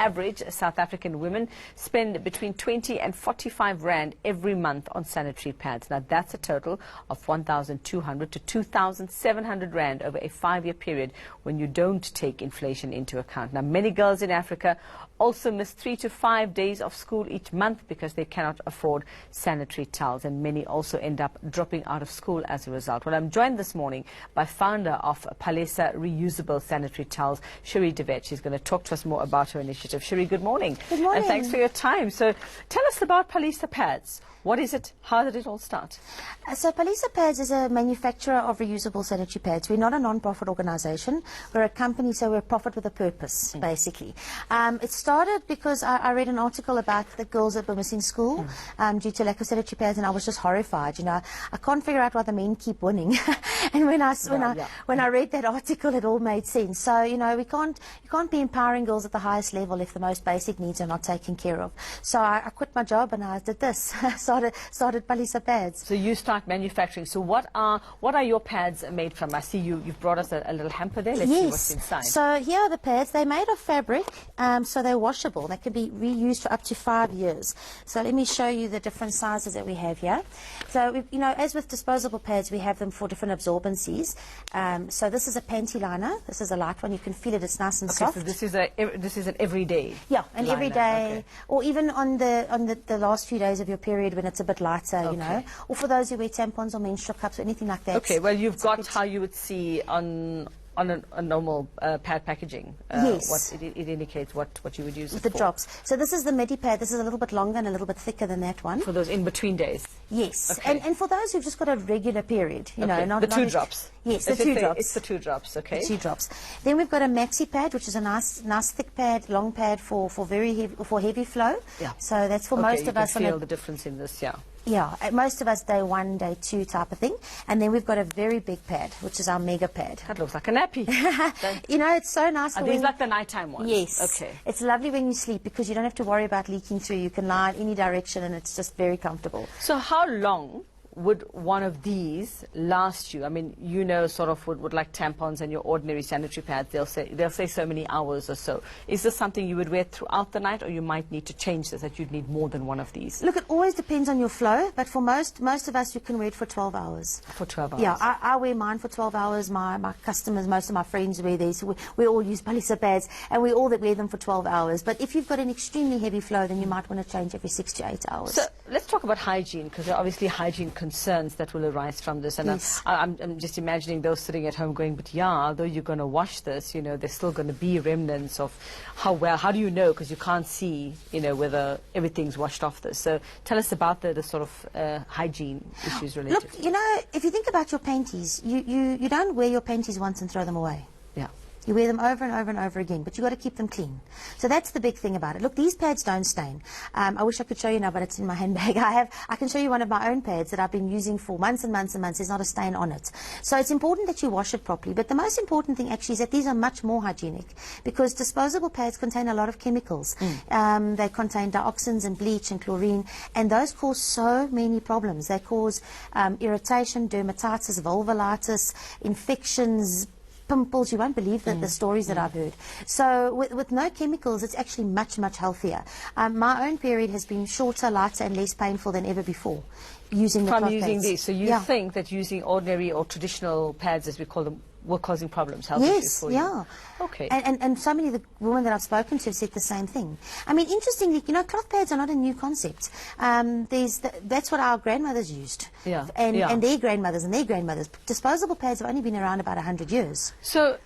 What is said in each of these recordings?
average, South African women spend between 20 and 45 rand every month on sanitary pads. Now, that's a total of 1,200 to 2,700 rand over a 5-year period when you don't take inflation into account. Now, many girls in Africa also miss 3 to 5 days of school each month because they cannot afford sanitary towels, and many also end up dropping out of school as a result. Well, I'm joined this morning by founder of Palesa Reusable Sanitary Towels, Sherie de Wet. She's going to talk to us more about her initiative. Sherie, good morning. Good morning. And thanks for your time. So tell us about Palesa Pads. What is it? How did it all start? So Palesa Pads is a manufacturer of reusable sanitary pads. We're not a non-profit organisation. We're a company, so we're a profit with a purpose, basically. It started because I read an article about the girls that were missing school due to lack of sanitary pads, and I was just horrified. You know, I can't figure out why the men keep winning. And when I read that article, it all made sense. So you know, you can't be empowering girls at the highest level if the most basic needs are not taken care of. So I quit my job and I did this. Started Palesa Pads. So you start manufacturing. So what are your pads made from? I see you've brought us a little hamper there. Let's see what's inside. So here are the pads. They're made of fabric, so they're washable. They can be reused for up to 5 years. So let me show you the different sizes that we have here. So you know, as with disposable pads, we have them for different absorbencies. So this is a panty liner. This is a light one. You can feel it. It's nice and soft. So this is an everyday. Yeah, an liner. everyday, or even on the last few days of your period when it's a bit lighter, you know, or for those who wear tampons or menstrual cups or anything like that. Okay, well, you've got how you would see on a normal pad packaging. Yes. It indicates what you would use it the for. drops. So this is the midi pad. This is a little bit longer and a little bit thicker than that one. For those in-between days? Yes. Okay. And for those who've just got a regular period, you know. The two drops? Yes, the two drops. It's the 2 drops, okay. The 2 drops. Then we've got a maxi pad, which is a nice thick pad, long pad for very heavy flow. Yeah. So that's for most of us. You can feel the difference in this, yeah. Yeah, most of us day 1, day 2 type of thing. And then we've got a very big pad, which is our mega pad. That looks like a nappy. You know, it's so nice. Are these like the nighttime ones? Yes. Okay. It's lovely when you sleep because you don't have to worry about leaking through. You can lie in any direction and it's just very comfortable. So how long would one of these last you? I mean, you know, sort of would like tampons and your ordinary sanitary pads, they'll say so many hours or so. Is this something you would wear throughout the night, or you might need to change this, that you'd need more than one of these? Look, it always depends on your flow, but for most of us, you can wear it for 12 hours. For 12 hours? Yeah, I wear mine for 12 hours. My customers, most of my friends wear these. We all use Palesa pads, and we all wear them for 12 hours. But if you've got an extremely heavy flow, then you might want to change every 6 to 8 hours. So let's talk about hygiene, because there are obviously hygiene concerns that will arise from this. And yes. I'm just imagining those sitting at home going, but yeah, although you're going to wash this, you know, there's still going to be remnants of how do you know, because you can't see, you know, whether everything's washed off this. So tell us about the sort of hygiene issues related. Look, you know, if you think about your panties, you don't wear your panties once and throw them away. Yeah. You wear them over and over and over again, but you've got to keep them clean. So that's the big thing about it. Look, these pads don't stain. I wish I could show you now, but it's in my handbag. I can show you one of my own pads that I've been using for months and months and months. There's not a stain on it. So it's important that you wash it properly. But the most important thing actually is that these are much more hygienic, because disposable pads contain a lot of chemicals. They contain dioxins and bleach and chlorine, and those cause so many problems. They cause irritation, dermatitis, vulvalitis, infections, pimples. You won't believe the stories that I've heard. So with no chemicals, it's actually much, much healthier. My own period has been shorter, lighter and less painful than ever before using the cloth pads. These. So you think that using ordinary or traditional pads, as we call them, were causing problems, health issues for you? Yes, yeah. Okay. And so many of the women that I've spoken to have said the same thing. I mean, interestingly, you know, cloth pads are not a new concept. That's what our grandmothers used. Yeah. And their grandmothers and their grandmothers. Disposable pads have only been around about 100 years. So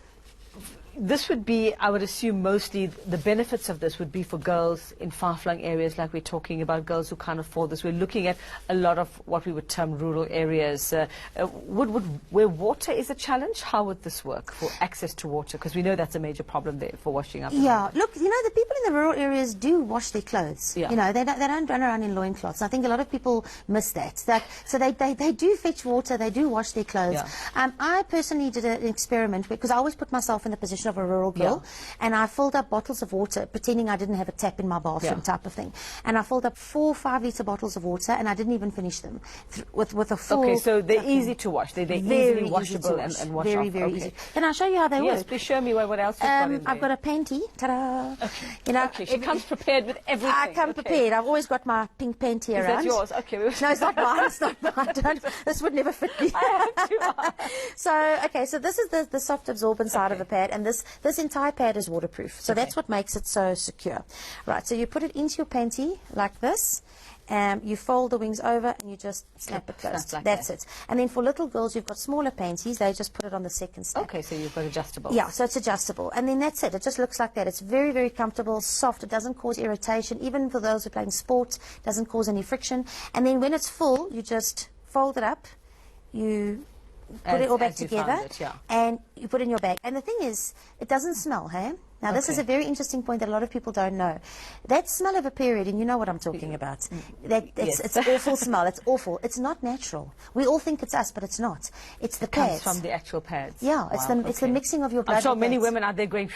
this would be, I would assume, mostly the benefits of this would be for girls in far-flung areas, like we're talking about, girls who can't afford this. We're looking at a lot of what we would term rural areas. Where water is a challenge, how would this work for access to water? Because we know that's a major problem there for washing up. Yeah, look, you know, the people in the rural areas do wash their clothes. Yeah. You know, they don't run around in loincloths. I think a lot of people miss that. So they do fetch water, they do wash their clothes. Yeah. I personally did an experiment because I always put myself in the position extension of a rural girl, and I filled up bottles of water, pretending I didn't have a tap in my bathroom type of thing. And I filled up 4 5-litre bottles of water, and I didn't even finish them with a full... Okay, so they're easy to wash. They're easily washable and wash very, off. very easy. Can I show you how they work? Yes, please show me what else you've got in there. I've got a panty. Ta-da! Okay. You know, okay, she comes prepared with everything. I come prepared. I've always got my pink panty around. Is that yours? Okay. No, it's not mine. It's not mine. This would never fit me. I have to. So, okay, so this is the soft absorbent side of the pad, and this entire pad is waterproof. So that's what makes it so secure. Right, so you put it into your panty like this. You fold the wings over and you just snap it closed. Like That's it. And then for little girls who've got smaller panties, they just put it on the second snap. Okay, so you've got adjustable. Yeah, so it's adjustable. And then that's it. It just looks like that. It's very, very comfortable, soft. It doesn't cause irritation. Even for those who are playing sport, it doesn't cause any friction. And then when it's full, you just fold it up. You put it all back together. And you put it in your bag. And the thing is, it doesn't smell, hey? Now, this is a very interesting point that a lot of people don't know. That smell of a period, and you know what I'm talking about, it's awful smell. It's awful. It's not natural. We all think it's us, but it's not. It's the pads. It comes from the actual pads. Yeah, it's the mixing of your blood. I'm sure many women out there going,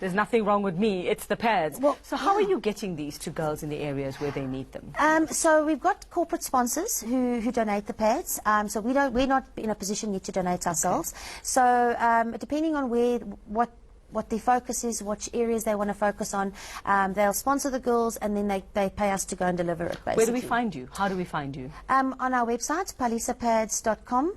there's nothing wrong with me. It's the pads. Well, so how are you getting these to girls in the areas where they need them? So we've got corporate sponsors who donate the pads. So we're not in a position yet to donate ourselves. So depending on what their focus is, which areas they want to focus on. They'll sponsor the girls, and then they pay us to go and deliver it, basically. Where do we find you? How do we find you? On our website, palesapads.com,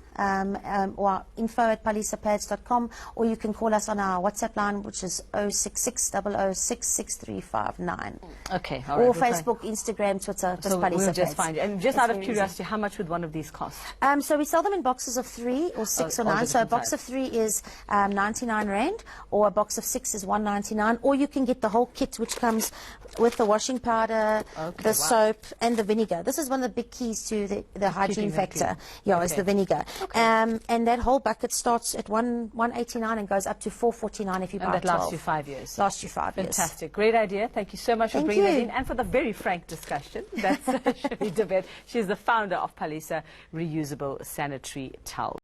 or info@palesapads.com, or you can call us on our WhatsApp line, which is 066 006 6359. Okay, all right. Or Facebook, Instagram, Twitter, just Palesa we'll just Pads. find you. And just out of curiosity, how much would one of these cost? So we sell them in boxes of 3 or 6 or 9. So a box of 3 is 99 Rand, or a box of 6 is 199, or you can get the whole kit, which comes with the washing powder, the soap, and the vinegar. This is one of the big keys to the hygiene factor. Yeah, is the vinegar. And that whole bucket starts at 189 and goes up to 449 if you buy 12. And that lasts you 5 years. Lasts you 5 years. Fantastic. Great idea. Thank you so much for bringing that in, and for the very frank discussion. That's Sherie de Wet. She's the founder of Palesa Reusable Sanitary Towels.